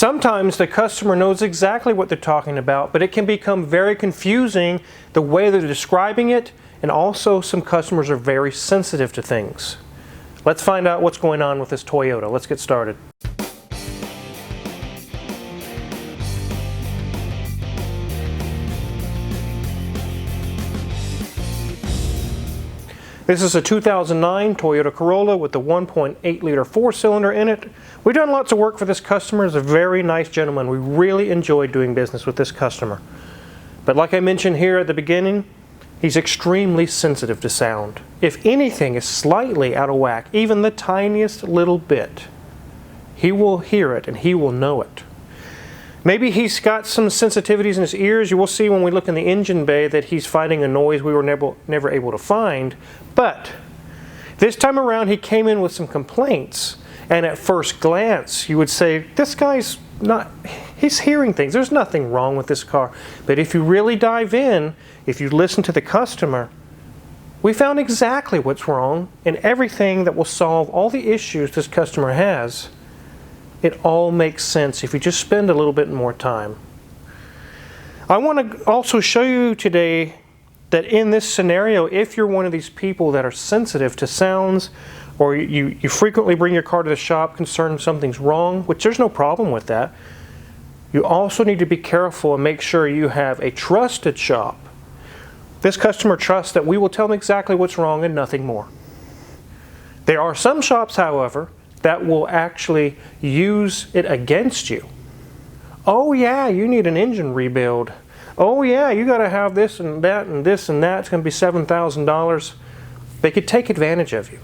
Sometimes the customer knows exactly what they're talking about, but it can become very confusing the way they're describing it, and also some customers are very sensitive to things. Let's find out what's going on with this Toyota. Let's get started. This is a 2009 Toyota Corolla with the 1.8 liter 4-cylinder in it. We've done lots of work for this customer. He's a very nice gentleman. We really enjoyed doing business with this customer. But like I mentioned here at the beginning, he's extremely sensitive to sound. If anything is slightly out of whack, even the tiniest little bit, he will hear it and he will know it. Maybe he's got some sensitivities in his ears. You will see when we look in the engine bay that he's fighting a noise we were never able to find. But this time around he came in with some complaints. And at first glance you would say, this guy's he's hearing things. There's nothing wrong with this car. But if you really dive in, if you listen to the customer, we found exactly what's wrong and everything that will solve all the issues this customer has. It all makes sense if you just spend a little bit more time. I want to also show you today that in this scenario, if you're one of these people that are sensitive to sounds, or you frequently bring your car to the shop concerned something's wrong, which there's no problem with that, you also need to be careful and make sure you have a trusted shop. This customer trusts that we will tell them exactly what's wrong and nothing more. There are some shops, however, that will actually use it against you. Oh yeah, you need an engine rebuild. Oh yeah, you got to have this and that and this and that. It's going to be $7,000. They could take advantage of you.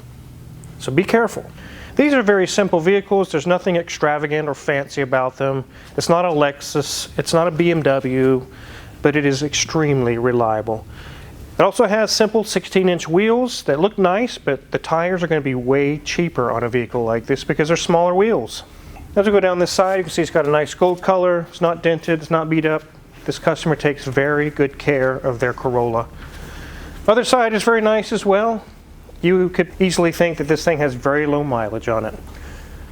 So be careful. These are very simple vehicles. There's nothing extravagant or fancy about them. It's not a Lexus. It's not a BMW, but it is extremely reliable. It also has simple 16-inch wheels that look nice, but the tires are going to be way cheaper on a vehicle like this because they're smaller wheels. As we go down this side, you can see it's got a nice gold color. It's not dented, it's not beat up. This customer takes very good care of their Corolla. Other side is very nice as well. You could easily think that this thing has very low mileage on it.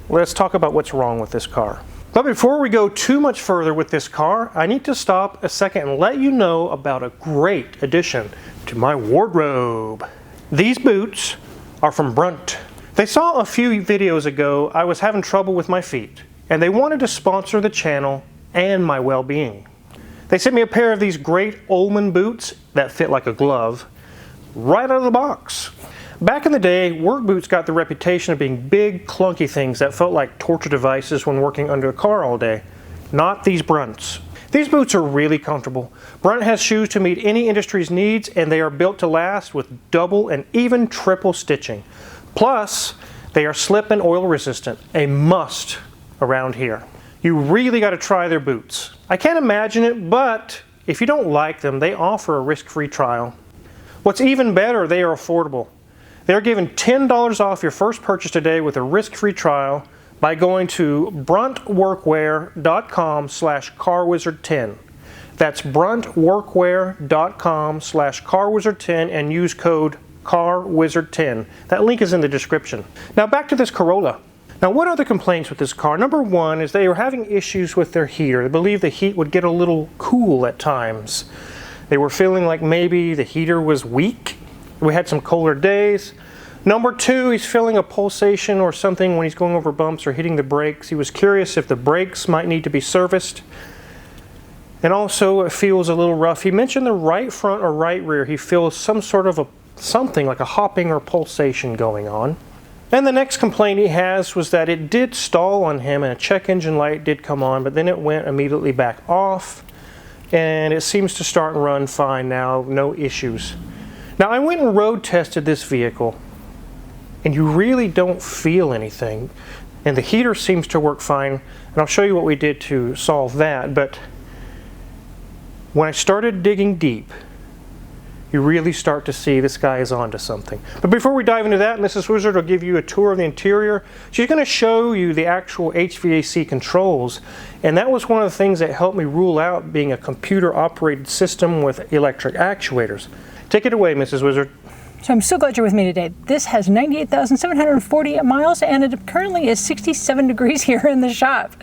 Let's talk about what's wrong with this car. But before we go too much further with this car, I need to stop a second and let you know about a great addition to my wardrobe. These boots are from Brunt. They saw a few videos ago I was having trouble with my feet, and they wanted to sponsor the channel and my well-being. They sent me a pair of these great Ullman boots that fit like a glove right out of the box. Back in the day, work boots got the reputation of being big, clunky things that felt like torture devices when working under a car all day. Not these Brunts. These boots are really comfortable. Brunt has shoes to meet any industry's needs, and they are built to last with double and even triple stitching. Plus, they are slip and oil resistant, a must around here. You really got to try their boots. I can't imagine it, but if you don't like them, they offer a risk-free trial. What's even better, they are affordable. They're giving $10 off your first purchase today with a risk-free trial by going to bruntworkwear.com/carwizard10. That's bruntworkwear.com/carwizard10 and use code carwizard10. That link is in the description. Now back to this Corolla. Now what are the complaints with this car? Number one is they were having issues with their heater. They believe the heat would get a little cool at times. They were feeling like maybe the heater was weak. We had some colder days. Number two, he's feeling a pulsation or something when he's going over bumps or hitting the brakes. He was curious if the brakes might need to be serviced. And also it feels a little rough. He mentioned the right front or right rear. He feels some sort of something like a hopping or pulsation going on. And the next complaint he has was that it did stall on him and a check engine light did come on, but then it went immediately back off. And it seems to start and run fine now, no issues. Now I went and road tested this vehicle, and you really don't feel anything, and the heater seems to work fine, and I'll show you what we did to solve that. But when I started digging deep, you really start to see this guy is onto something. But before we dive into that, Mrs. Wizard will give you a tour of the interior. She's going to show you the actual HVAC controls, and that was one of the things that helped me rule out being a computer operated system with electric actuators. Take it away, Mrs. Wizard. So I'm so glad you're with me today. This has 98,740 miles and it currently is 67 degrees here in the shop.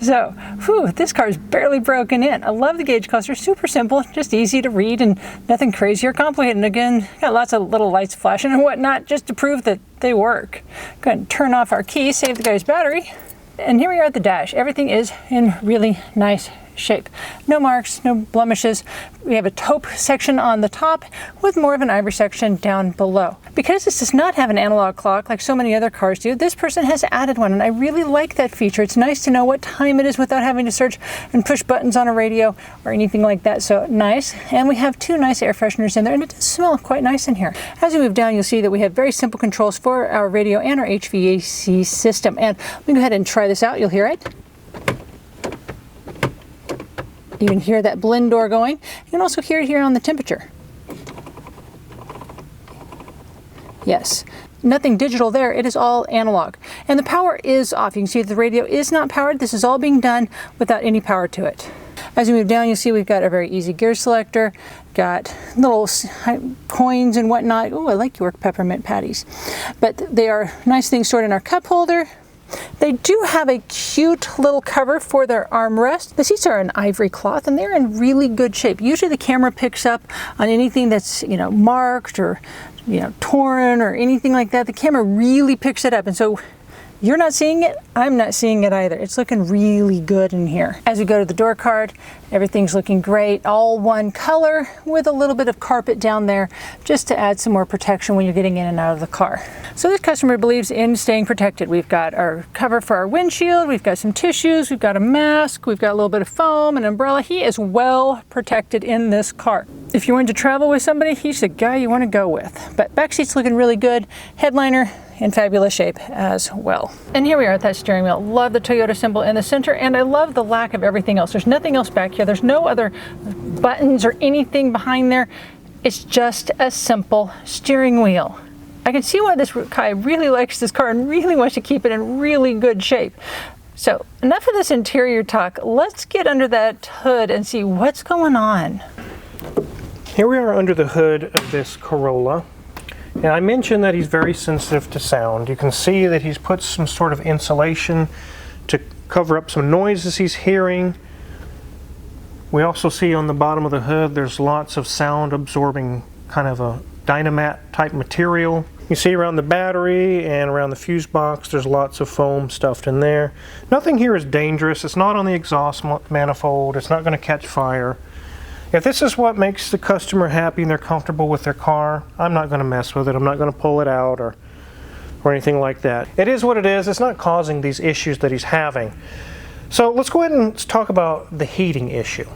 So, whew, this car is barely broken in. I love the gauge cluster, super simple, just easy to read and nothing crazy or complicated. And again, got lots of little lights flashing and whatnot just to prove that they work. Go ahead and turn off our key, save the guy's battery. And here we are at the dash. Everything is in really nice shape. No marks, no blemishes. We have a taupe section on the top with more of an ivory section down below. Because this does not have an analog clock like so many other cars do, this person has added one, and I really like that feature. It's nice to know what time it is without having to search and push buttons on a radio or anything like that. So nice. And we have two nice air fresheners in there, and it does smell quite nice in here. As we move down, you'll see that we have very simple controls for our radio and our HVAC system. And let me go ahead and try this out. You'll hear it. You can hear that blend door going. You can also hear it here on the temperature. Yes, nothing digital there. It is all analog. And the power is off. You can see that the radio is not powered. This is all being done without any power to it. As we move down, you'll see we've got a very easy gear selector, got little coins and whatnot. Oh, I like your peppermint patties. But they are nice things stored in our cup holder. They do have a cute little cover for their armrest. The seats are in ivory cloth and they're in really good shape. Usually the camera picks up on anything that's, marked or, torn or anything like that. The camera really picks it up. And so you're not seeing it, I'm not seeing it either. It's looking really good in here. As we go to the door card, everything's looking great. All one color with a little bit of carpet down there just to add some more protection when you're getting in and out of the car. So this customer believes in staying protected. We've got our cover for our windshield, we've got some tissues, we've got a mask, we've got a little bit of foam, an umbrella. He is well protected in this car. If you want to travel with somebody, he's the guy you want to go with. But back seat's looking really good. Headliner in fabulous shape as well. And here we are at that steering wheel. Love the Toyota symbol in the center, and I love the lack of everything else. There's nothing else back here. There's no other buttons or anything behind there. It's just a simple steering wheel. I can see why this guy really likes this car and really wants to keep it in really good shape. So enough of this interior talk. Let's get under that hood and see what's going on. Here we are under the hood of this Corolla. And I mentioned that he's very sensitive to sound. You can see that he's put some sort of insulation to cover up some noises he's hearing. We also see on the bottom of the hood there's lots of sound absorbing kind of a Dynamat type material. You see around the battery and around the fuse box there's lots of foam stuffed in there. Nothing here is dangerous. It's not on the exhaust manifold. It's not going to catch fire. If this is what makes the customer happy and they're comfortable with their car, I'm not going to mess with it. I'm not going to pull it out or anything like that. It is what it is. It's not causing these issues that he's having. So let's go ahead and talk about the heating issue.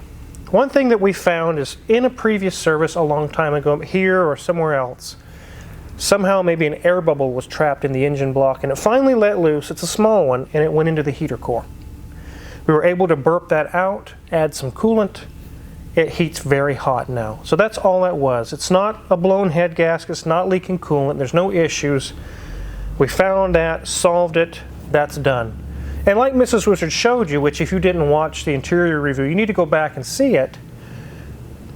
One thing that we found is in a previous service a long time ago, here or somewhere else, somehow maybe an air bubble was trapped in the engine block and it finally let loose. It's a small one and it went into the heater core. We were able to burp that out, add some coolant. It heats very hot now. So that's all that was. It's not a blown head gasket, it's not leaking coolant, there's no issues. We found that, solved it, that's done. And like Mrs. Wizard showed you, which if you didn't watch the interior review, you need to go back and see it,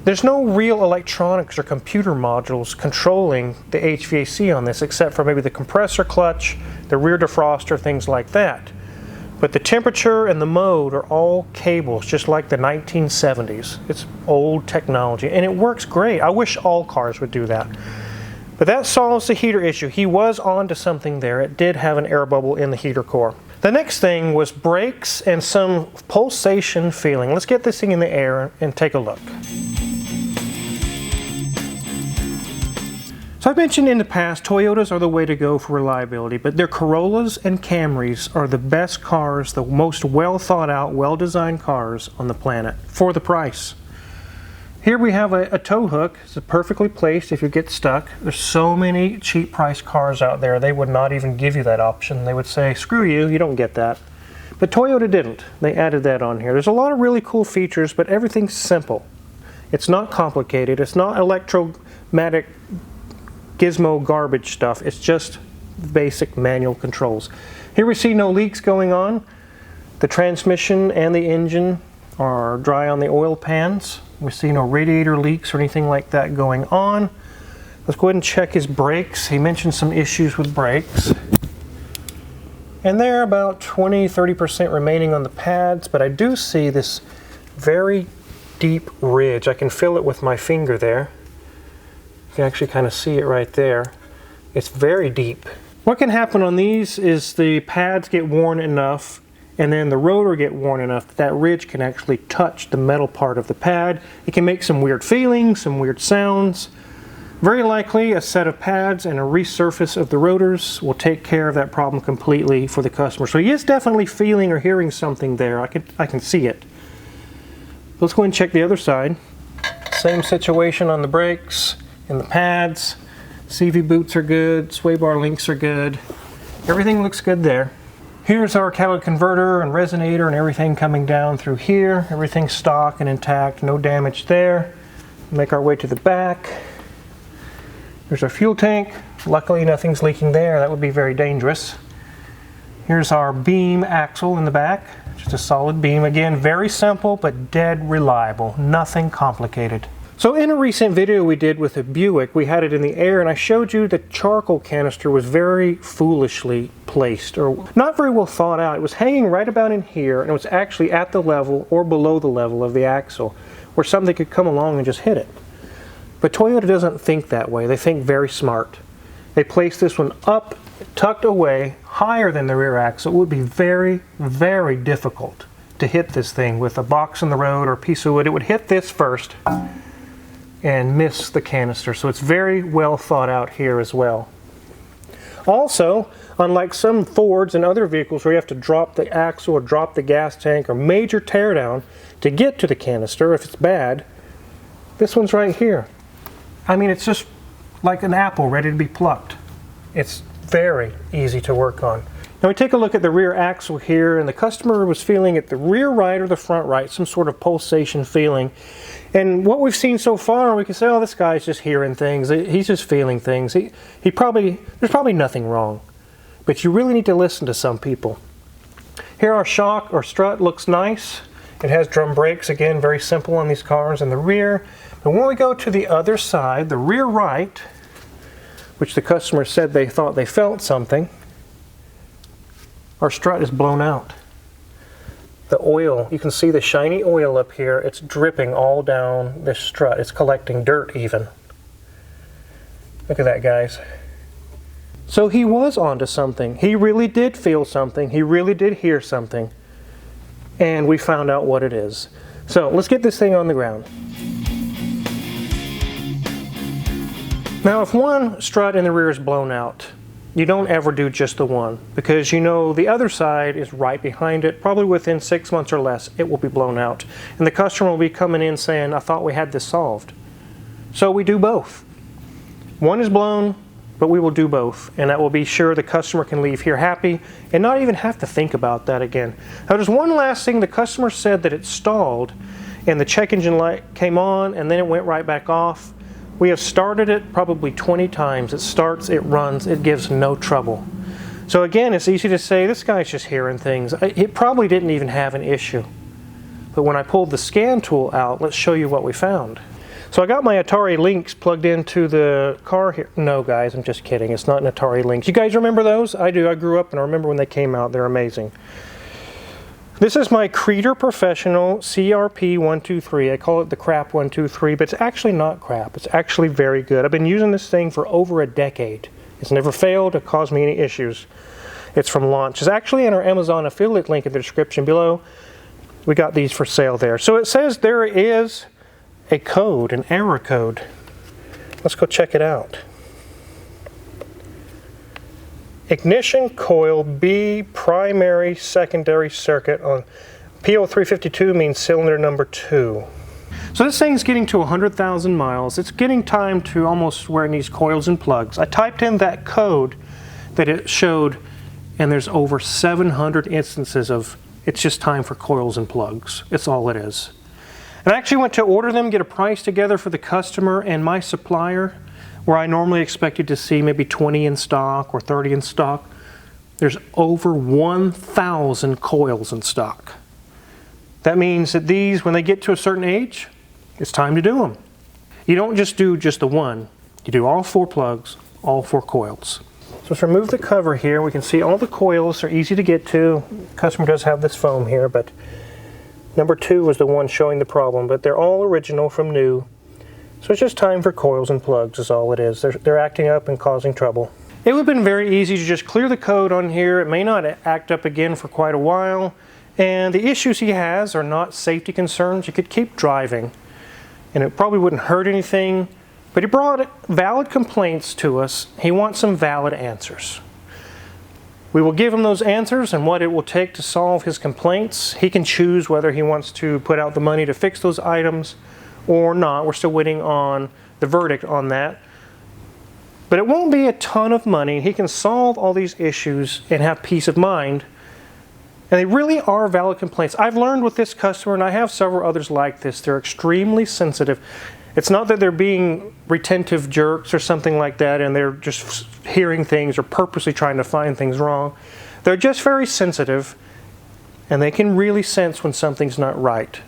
there's no real electronics or computer modules controlling the HVAC on this except for maybe the compressor clutch, the rear defroster, things like that. But the temperature and the mode are all cables, just like the 1970s. It's old technology, and it works great. I wish all cars would do that. But that solves the heater issue. He was onto something there. It did have an air bubble in the heater core. The next thing was brakes and some pulsation feeling. Let's get this thing in the air and take a look. So I've mentioned in the past, Toyotas are the way to go for reliability, but their Corollas and Camrys are the best cars, the most well thought out, well designed cars on the planet for the price. Here we have a tow hook. It's perfectly placed if you get stuck. There's so many cheap price cars out there, they would not even give you that option. They would say, screw you, you don't get that. But Toyota didn't. They added that on here. There's a lot of really cool features, but everything's simple. It's not complicated. It's not electromagnetic gizmo garbage stuff. It's just basic manual controls. Here we see no leaks going on. The transmission and the engine are dry on the oil pans. We see no radiator leaks or anything like that going on. Let's go ahead and check his brakes. He mentioned some issues with brakes. And they're about 20-30% remaining on the pads, but I do see this very deep ridge. I can feel it with my finger there. You can actually kind of see it right there. It's very deep. What can happen on these is the pads get worn enough and then the rotor get worn enough that that ridge can actually touch the metal part of the pad. It can make some weird feelings, some weird sounds. Very likely a set of pads and a resurface of the rotors will take care of that problem completely for the customer. So he is definitely feeling or hearing something there. I can see it. Let's go ahead and check the other side. Same situation on the brakes and the pads. CV boots are good, sway bar links are good. Everything looks good there. Here's our catalytic converter and resonator and everything coming down through here. Everything's stock and intact, no damage there. Make our way to the back. There's our fuel tank. Luckily nothing's leaking there. That would be very dangerous. Here's our beam axle in the back. Just a solid beam. Again, very simple but dead reliable. Nothing complicated. So in a recent video we did with a Buick, we had it in the air and I showed you the charcoal canister was very foolishly placed, or not very well thought out. It was hanging right about in here and it was actually at the level or below the level of the axle where something could come along and just hit it. But Toyota doesn't think that way. They think very smart. They place this one up, tucked away, higher than the rear axle. It would be very, very difficult to hit this thing with a box in the road or a piece of wood. It would hit this first and miss the canister. So it's very well thought out here as well. Also, unlike some Fords and other vehicles where you have to drop the axle or drop the gas tank or major teardown to get to the canister if it's bad, this one's right here. I mean, it's just like an apple ready to be plucked. It's very easy to work on. Now we take a look at the rear axle here, and the customer was feeling at the rear right or the front right, some sort of pulsation feeling. And what we've seen so far, we can say, oh, this guy's just hearing things. He's just feeling things. There's probably nothing wrong. But you really need to listen to some people. Here our shock or strut looks nice. It has drum brakes, again, very simple on these cars in the rear. But when we go to the other side, the rear right, which the customer said they thought they felt something, our strut is blown out. The oil, you can see the shiny oil up here, it's dripping all down this strut. It's collecting dirt even. Look at that, guys. So he was onto something. He really did feel something. He really did hear something. And we found out what it is. So let's get this thing on the ground. Now, if one strut in the rear is blown out, you don't ever do just the one, because you know the other side is right behind it. Probably within 6 months or less, it will be blown out. And the customer will be coming in saying, I thought we had this solved. So we do both. One is blown, but we will do both. And that will be sure the customer can leave here happy and not even have to think about that again. Now, there's one last thing. The customer said that it stalled and the check engine light came on and then it went right back off. We have started it probably 20 times. It starts, it runs, it gives no trouble. So again, it's easy to say, this guy's just hearing things. It probably didn't even have an issue. But when I pulled the scan tool out, let's show you what we found. So I got my Atari Lynx plugged into the car here. No, guys, I'm just kidding. It's not an Atari Lynx. You guys remember those? I do. I grew up and I remember when they came out. They're amazing. This is my Creeder Professional CRP 123. I call it the crap 123, but it's actually not crap. It's actually very good. I've been using this thing for over a decade. It's never failed or caused me any issues. It's from launch. It's actually in our Amazon affiliate link in the description below. We got these for sale there. So it says there is a code, an error code. Let's go check it out. Ignition coil B primary secondary circuit on PO352 means cylinder number 2. So this thing's getting to 100,000 miles. It's getting time to almost where it needs coils and plugs. I typed in that code that it showed, and there's over 700 instances of it's just time for coils and plugs. It's all it is. And I actually went to order them, get a price together for the customer and my supplier, where I normally expected to see maybe 20 in stock or 30 in stock. There's over 1,000 coils in stock. That means that these, when they get to a certain age, it's time to do them. You don't just do just the one. You do all 4 plugs, all 4 coils. So let's remove the cover here. We can see all the coils are easy to get to. The customer does have this foam here, but number 2 was the one showing the problem, but they're all original from new. So it's just time for coils and plugs is all it is. They're acting up and causing trouble. It would have been very easy to just clear the code on here. It may not act up again for quite a while. And the issues he has are not safety concerns. You could keep driving and it probably wouldn't hurt anything. But he brought valid complaints to us. He wants some valid answers. We will give him those answers and what it will take to solve his complaints. He can choose whether he wants to put out the money to fix those items or not. We're still waiting on the verdict on that. But it won't be a ton of money. He can solve all these issues and have peace of mind. And they really are valid complaints. I've learned with this customer, and I have several others like this, they're extremely sensitive. It's not that they're being retentive jerks or something like that and they're just hearing things or purposely trying to find things wrong. They're just very sensitive and they can really sense when something's not right.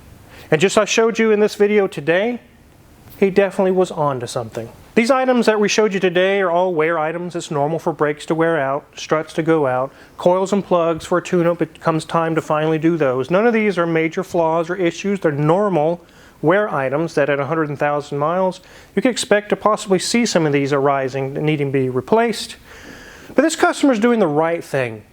And just I showed you in this video today, he definitely was on to something. These items that we showed you today are all wear items. It's normal for brakes to wear out, struts to go out, coils and plugs for a tune-up. It comes time to finally do those. None of these are major flaws or issues. They're normal wear items that at 100,000 miles, you can expect to possibly see some of these arising needing to be replaced. But this customer is doing the right thing,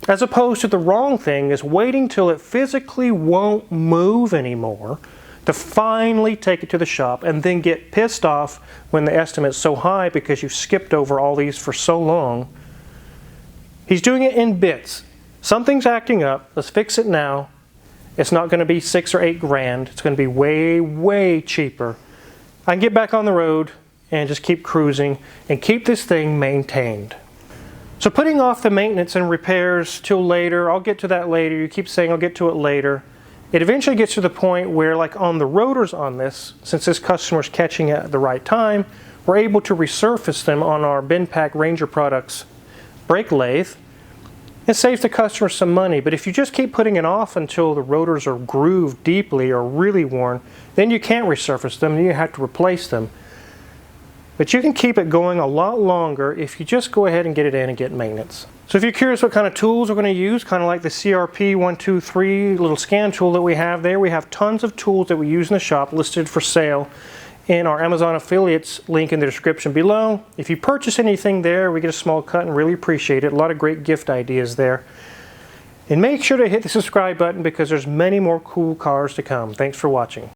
as opposed to the wrong thing is waiting till it physically won't move anymore to finally take it to the shop and then get pissed off when the estimate's so high because you've skipped over all these for so long. He's doing it in bits. Something's acting up. Let's fix it now. It's not going to be $6 or $8 grand. It's going to be way, way cheaper. I can get back on the road and just keep cruising and keep this thing maintained. So putting off the maintenance and repairs till later, I'll get to that later. You keep saying I'll get to it later. It eventually gets to the point where, like on the rotors on this, since this customer's catching it at the right time, we're able to resurface them on our BenPack Ranger Products brake lathe. It saves the customer some money, but if you just keep putting it off until the rotors are grooved deeply or really worn, then you can't resurface them and you have to replace them. But you can keep it going a lot longer if you just go ahead and get it in and get maintenance. So if you're curious what kind of tools we're going to use, kind of like the CRP 123 little scan tool that we have there, we have tons of tools that we use in the shop listed for sale in our Amazon affiliates link in the description below. If you purchase anything there, we get a small cut and really appreciate it. A lot of great gift ideas there. And make sure to hit the subscribe button because there's many more cool cars to come. Thanks for watching.